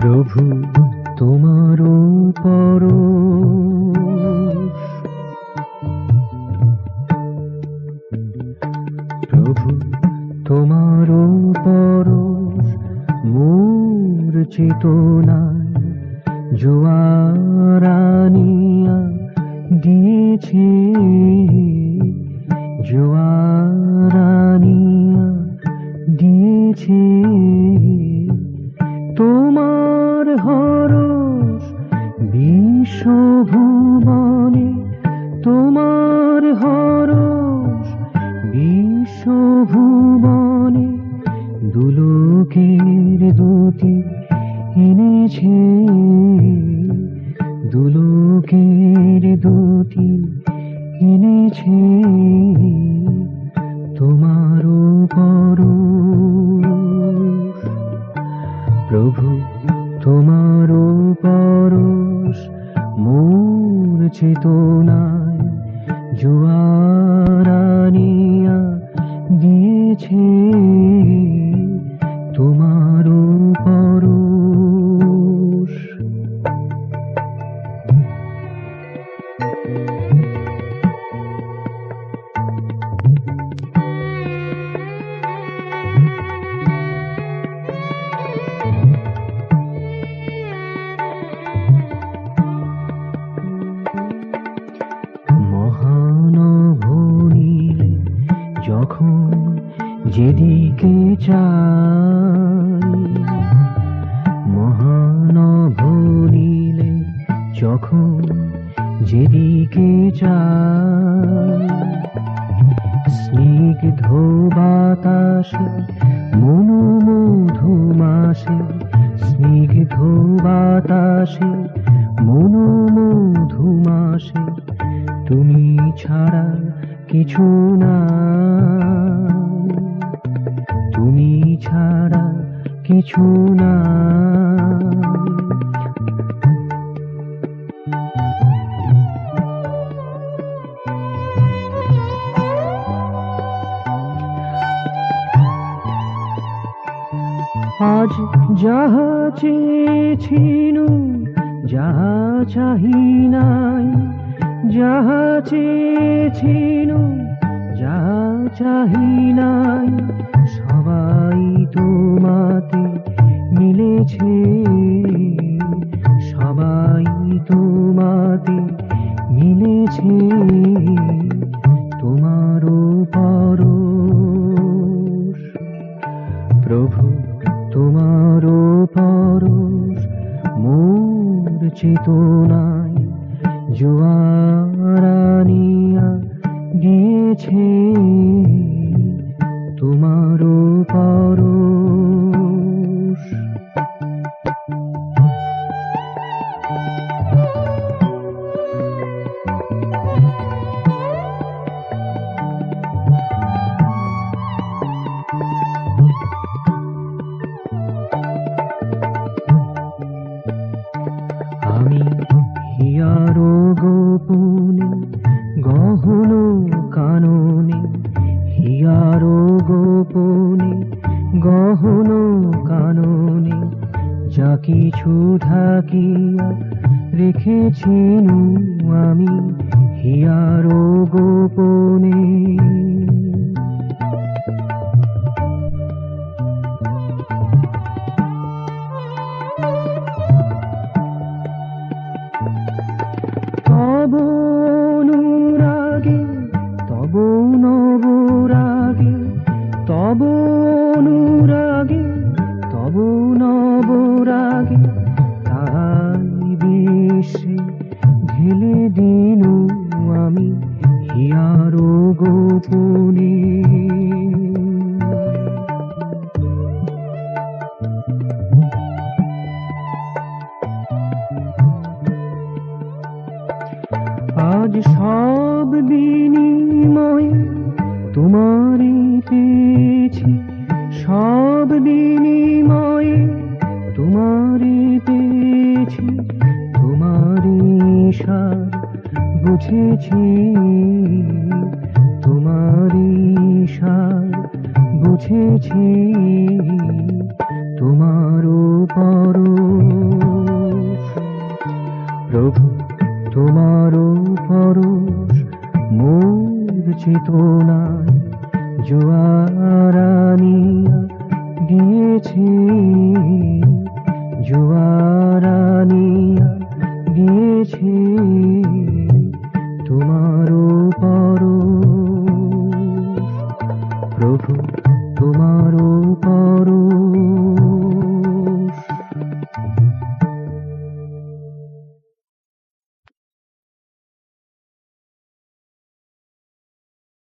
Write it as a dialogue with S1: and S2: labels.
S1: প্রভু তোমারও পরশ, প্রভু তোমারও পরশ মোর চেতনায় জোয়ার আনিয়া দিয়েছে, জোয়ার আনিয়া দিয়েছে। তোমার হরস বিশ্বভুবনে, তোমার হরস বিশ্বভুবনে দুলোকের দুতি এনেছে, দুলোকের দুতি এনেছে। তোমারও পরশ, প্রভু তোমারও পরশ মোর চেতনায় জোয়ার আনিয়া দিয়েছে। তোমারও পরশ। মহানভ নীলে যখন যেদিকে চাই, মহানভ নীলে যখন যেদিকে চাই, স্নিগ্ধ বাতাসে মনোমধুমাসে, স্নিগ্ধ বাতাসে মনোমধুমাসে তুমি ছাড়া কিছু না, তুমি ছাড়া কিছু না। আজ যাহা চেয়েছিনু, যাহা চাহি নাই, যাহা চেয়েছিনু, যাহা চাহি নাই, সবাই তোমাতে মিলেছে, সবাই তোমাতে মিলেছে। তোমারও পরশ, প্রভু তোমারও পরশ মোর চেতনায় জোয়ার আনিয়া দিয়েছে। তোমারও পরশ। আমি হিয়ারো গোপনে গহন কাননে, হিয়ারো গোপনে গহন কাননে যা কিছু ঢাকিয়া রেখেছিনু আমি হিয়ারো গোপনে। তব অনুরাগে, তব নবরাগে, তব অনুরাগে, তব নবরাগে তাই বেশে ঢেলে দিনু আমি হিয়ারো গোপনে। আজ সব বিনিময়ে তোমারই পেয়েছি, সব বিনিময়ে তোমারে পেয়েছি, তোমারই সার বুঝেছি, তোমারই সার বুঝেছি, তোমারও পরশ প্রভু, তোমারও পরশ মোর চেতনায় জোয়ারানিয়া দিয়েছে, জোয়ারানিয়া দিয়েছে, তোমার